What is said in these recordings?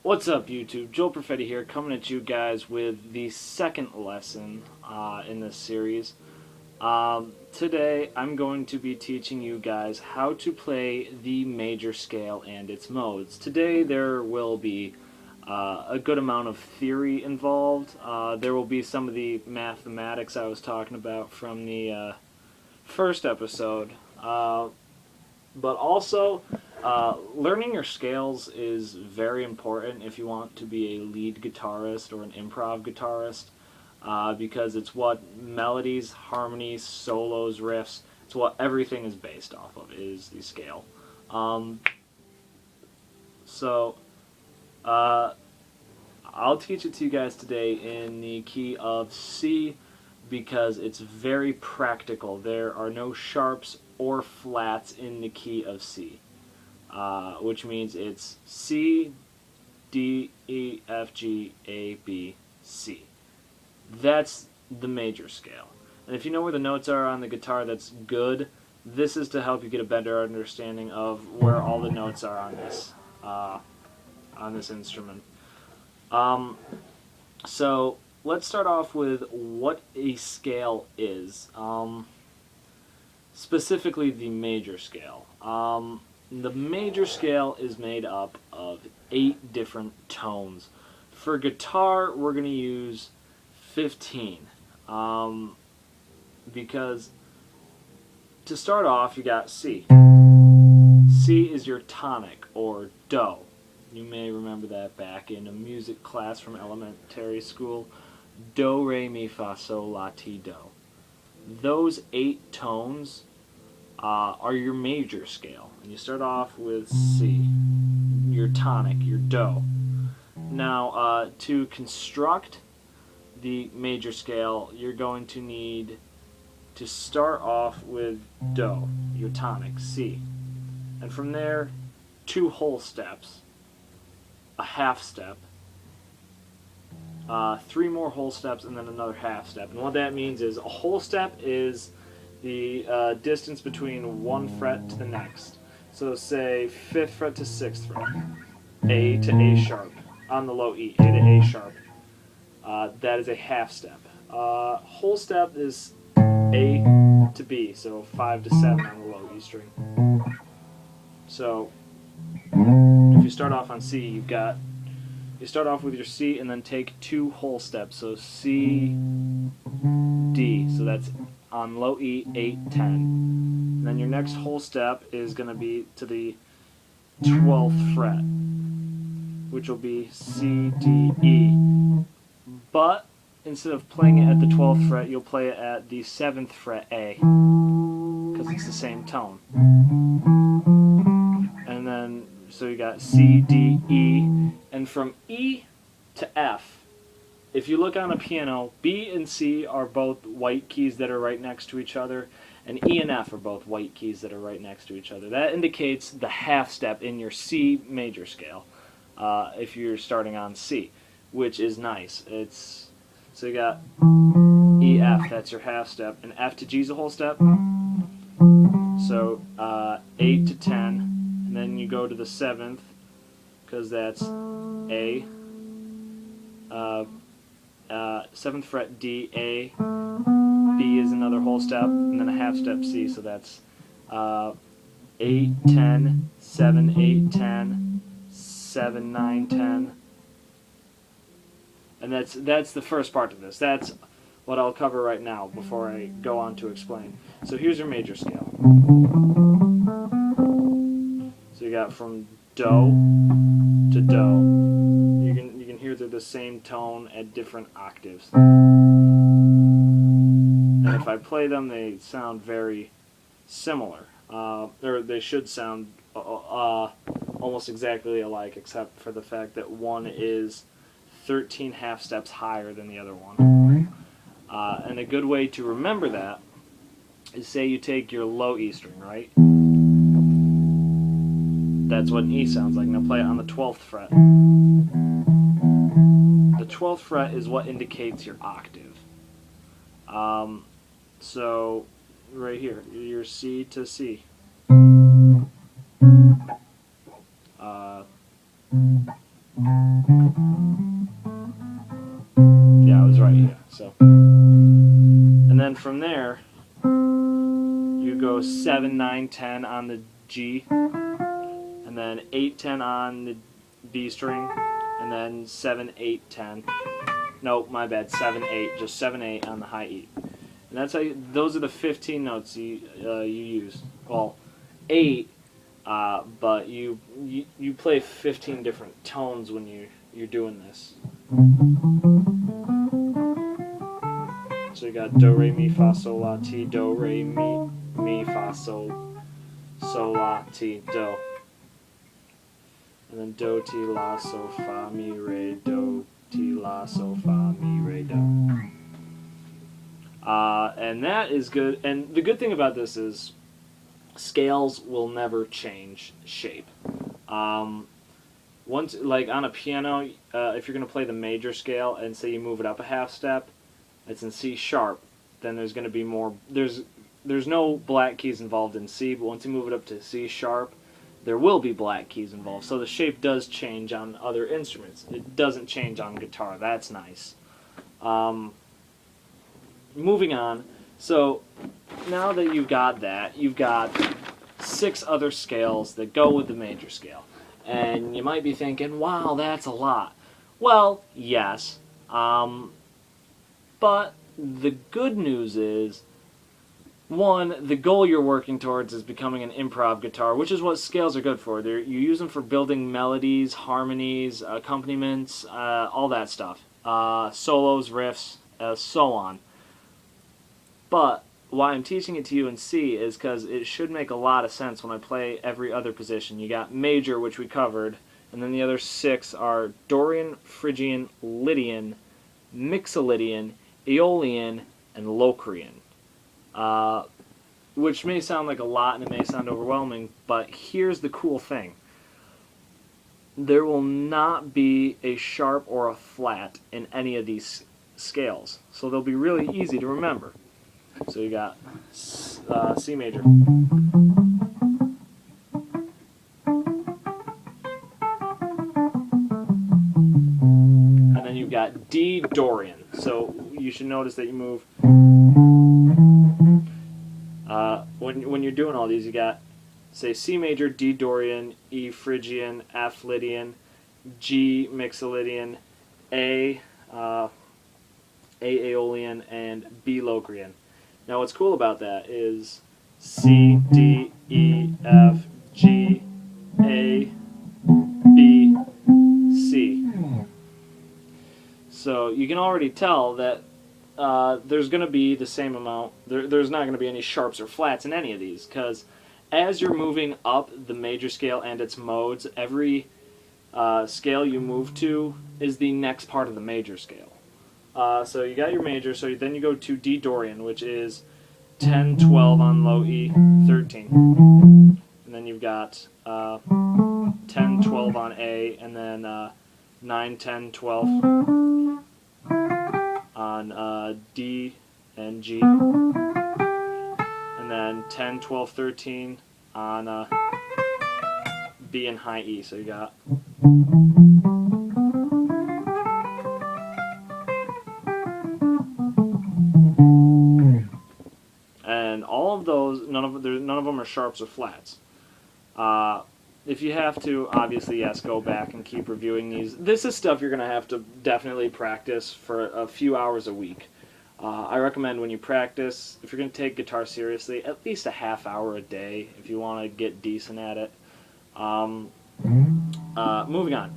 What's up, YouTube? Joel Perfetti here, coming at you guys with the second lesson in this series. Today, I'm going to be teaching you guys how to play the major scale and its modes. Today, there will be a good amount of theory involved. There will be some of the mathematics I was talking about from the first episode. But also, learning your scales is very important if you want to be a lead guitarist or an improv guitarist, because it's what melodies, harmonies, solos, riffs, it's what everything is based off of, is the scale. Um, so, uh, I'll teach it to you guys today in the key of C because it's very practical. There are no sharps or flats in the key of C. Which means it's C, D, E, F, G, A, B, C. That's the major scale. And if you know where the notes are on the guitar, that's good. This is to help you get a better understanding of where all the notes are on this instrument. So let's start off with what a scale is. Specifically, the major scale. The major scale is made up of 8 different tones. For guitar, we're going to use 15. Because to start off, you got C. C is your tonic, or do. You may remember that back in a music class from elementary school. Do, re, mi, fa, sol, la, ti, do. Those 8 tones are your major scale. And you start off with C, your tonic, your do. Now, to construct the major scale, you're going to need to start off with do, your tonic, C. And from there, 2 whole steps, a half step, 3 more whole steps, and then another half step. And what that means is a whole step is the distance between one fret to the next. So say 5th fret to 6th fret, A to A sharp, on the low E, A to A sharp. That is a half step. Whole step is A to B, so 5 to 7 on the low E string. So if you start off on C, you start off with your C and then take 2 whole steps. So C, D, so that's on low E, 8, 10. And then your next whole step is going to be to the 12th fret, which will be C, D, E. But instead of playing it at the 12th fret, you'll play it at the 7th fret A, because it's the same tone. And then, so you got C, D, E, and from E to F, if you look on a piano, B and C are both white keys that are right next to each other, and E and F are both white keys that are right next to each other. That indicates the half step in your C major scale, if you're starting on C, which is nice. So you got E, F, that's your half step, and F to G is a whole step. So 8 to 10, and then you go to the 7th, because that's A. 7th fret D, A, B is another whole step, and then a half step C, so that's 8, 10, 7, 8, 10, 7, 9, 10. And that's the first part of this. That's what I'll cover right now before I go on to explain. So here's your major scale. So you got from do to do. You can hear they're the same tone at different octaves. And if I play them, they sound very similar. Or they should sound almost exactly alike, except for the fact that one is 13 half steps higher than the other one. And a good way to remember that is, say you take your low E string, right? That's what an E sounds like. Now play it on the 12th fret. The 12th fret is what indicates your octave. So right here, your C to C. Yeah, I was right. Yeah. So, and then from there, you go 7, 9, 10 on the G, and then 8, 10 on the B string, and then 7, 8, 10. No, my bad. 7, 8. Just 7, 8 on the high E. And that's how you, those are the 15 notes you use. Well, 8, but you play 15 different tones when you're doing this. So you got do re mi fa sol la ti, do re mi fa sol la ti do, and then do ti la so fa mi re do ti la so fa mi re do. And that is good. And the good thing about this is scales will never change shape. Once, like on a piano, if you're going to play the major scale and say you move it up a half step, it's in C sharp, then there's going to be more. There's no black keys involved in C, but once you move it up to C sharp, there will be black keys involved. So the shape does change on other instruments. It doesn't change on guitar. That's nice. Moving on. So now that you've got that, you've got 6 other scales that go with the major scale. And you might be thinking, wow, that's a lot. Well, yes. But the good news is, one, the goal you're working towards is becoming an improv guitar, which is what scales are good for. You use them for building melodies, harmonies, accompaniments, all that stuff. Solos, riffs, so on. But why I'm teaching it to you in C is because it should make a lot of sense when I play every other position. You got major, which we covered, and then the other 6 are Dorian, Phrygian, Lydian, Mixolydian, Aeolian, and Locrian. Which may sound like a lot and it may sound overwhelming, but here's the cool thing. There will not be a sharp or a flat in any of these scales, so they'll be really easy to remember. So you got C major. And then you've got D Dorian. So you should notice that you move. When you're doing all these, you got, say, C major, D Dorian, E Phrygian, F Lydian, G Mixolydian, A Aeolian, and B Locrian. Now what's cool about that is C, D, E, F, G, A, B, C. So you can already tell that there's going to be the same amount. There's not going to be any sharps or flats in any of these, because as you're moving up the major scale and its modes, every scale you move to is the next part of the major scale. So you got your major, so then you go to D Dorian, which is 10, 12 on low E, 13. And then you've got 10, 12 on A, and then 9, 10, 12 on D and G. And then 10, 12, 13 on B and high E. So you got... And all of those, none of them are sharps or flats. If you have to, obviously, yes, go back and keep reviewing these. This is stuff you're going to have to definitely practice for a few hours a week. I recommend when you practice, if you're going to take guitar seriously, at least a half hour a day if you want to get decent at it. Moving on.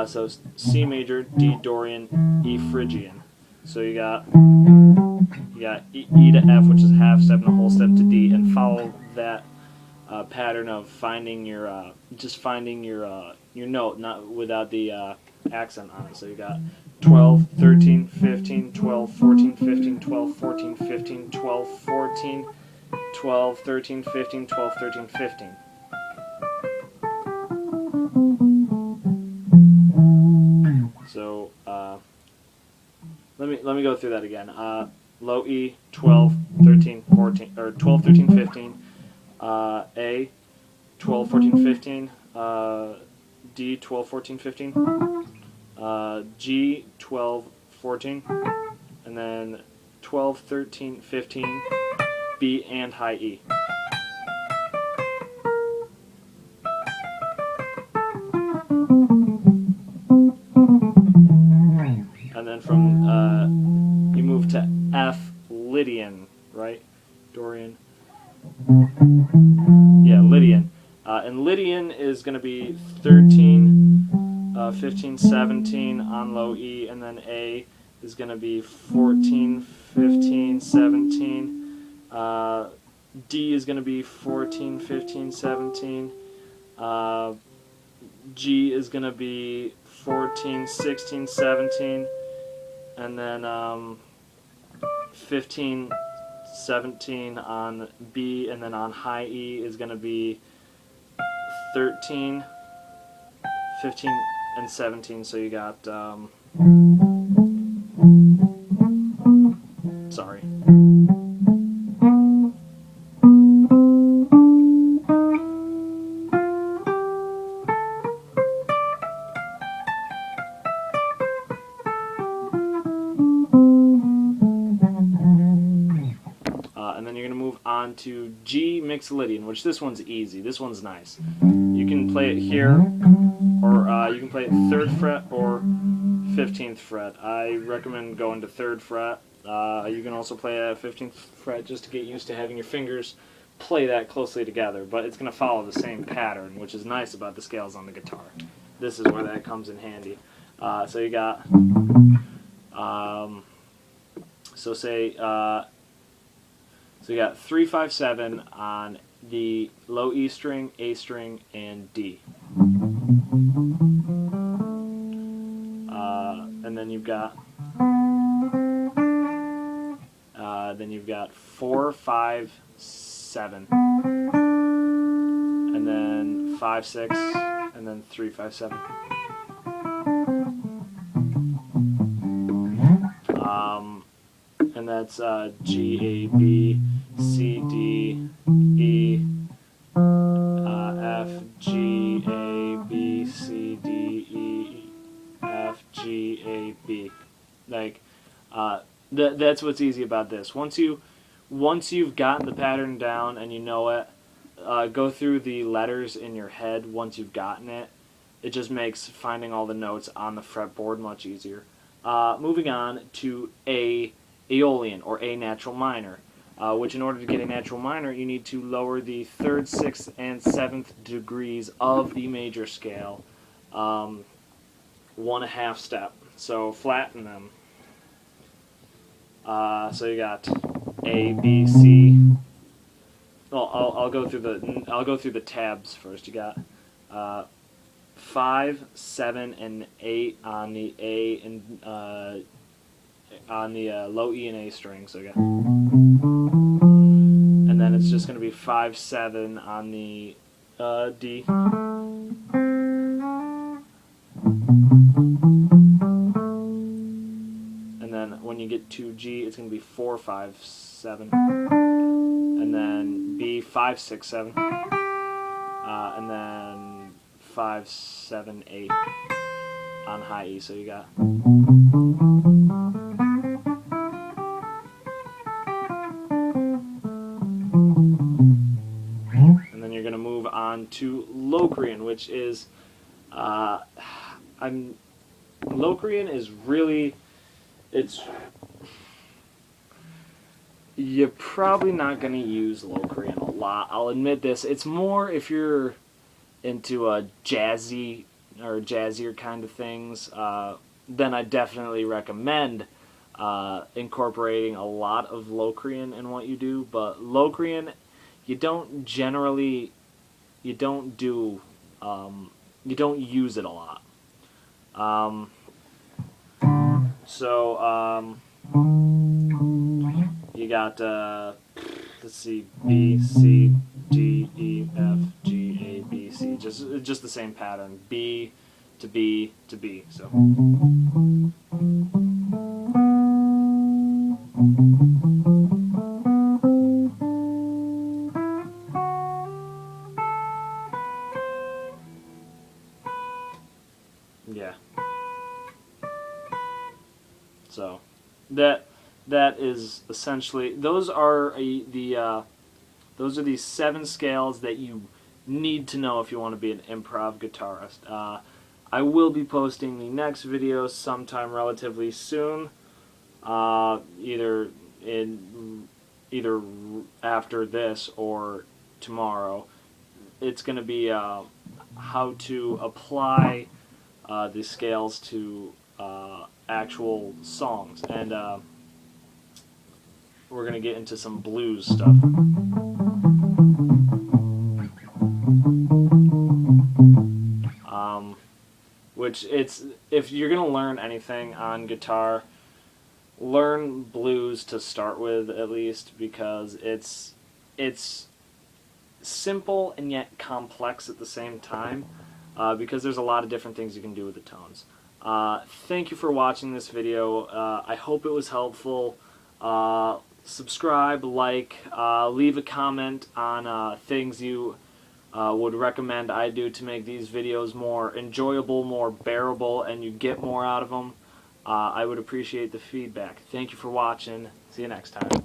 So C major, D Dorian, E Phrygian. So you got E to F, which is a half step and a whole step to D, and follow that pattern of finding your just finding your note, not without the accent on it. So you got 12, 13, 15, 12, 14, 15, 12, 14, 15, 12, 14, 12, 13, 15, 12, 13, 15. So let me go through that again. Low E, 12, 13, 14, or 12, 13, 15. A, 12, 14, 15. D 12, 14, 15, G 12, 14, and then 12, 13, 15, B and high E. And then from you move to F Lydian, right? Dorian. Yeah, Lydian. And Lydian is going to be 13, 15, 17 on low E, and then A is going to be 14, 15, 17. D is going to be 14, 15, 17. G is going to be 14, 16, 17. And then 15, 17 on B, and then on high E is going to be 13, 15, and 17. So you got, sorry. And then you're going to move on to G Mixolydian, which this one's easy. This one's nice. You can play it here, or you can play it 3rd fret or 15th fret. I recommend going to 3rd fret. You can also play at 15th fret just to get used to having your fingers play that closely together, but it's going to follow the same pattern, which is nice about the scales on the guitar. This is where that comes in handy. So you got, so say, so you got 3, 5, 7 on the low E string, A string, and D. And then you've got 4, 5, 7, and then 5, 6, and then 3, 5, 7. And that's G, A, B, C, D, E, F, G, A, B, C, D, E, F, G, A, B. Like, that's what's easy about this. Once you've gotten the pattern down and you know it, go through the letters in your head once you've gotten it. It just makes finding all the notes on the fretboard much easier. Moving on to A Aeolian, or A natural minor, which in order to get a natural minor, you need to lower the 3rd, 6th, and 7th degrees of the major scale 1/2 step. So flatten them. So you got A, B, C. Well, I'll go through the tabs first. You got 5, 7, and 8 on the A and on the low E and A string. So you got, and then it's just going to be 5, 7 on the D. And then when you get to G, it's going to be 4, 5, 7. And then B, 5, 6, 7. And then 5, 7, 8 on high E. So you got. And then you're going to move on to Locrian, which is, Locrian is really, you're probably not going to use Locrian a lot. I'll admit this. It's more if you're into a jazzy or jazzier kind of things, then I definitely recommend incorporating a lot of Locrian in what you do. But Locrian, you don't use it a lot. You got, let's see, B, C, D, E, F, G, A, B, C. Just the same pattern. B to B to B. So. So that is essentially, those are the 7 scales that you need to know if you want to be an improv guitarist. I will be posting the next video sometime relatively soon, either after this or tomorrow. It's going to be how to apply the scales to actual songs, and we're going to get into some blues stuff. Which if you're going to learn anything on guitar, learn blues to start with at least, because it's simple and yet complex at the same time, because there's a lot of different things you can do with the tones. Thank you for watching this video. I hope it was helpful. Subscribe, like, leave a comment on things you would recommend I do to make these videos more enjoyable, more bearable, and you get more out of them. I would appreciate the feedback. Thank you for watching. See you next time.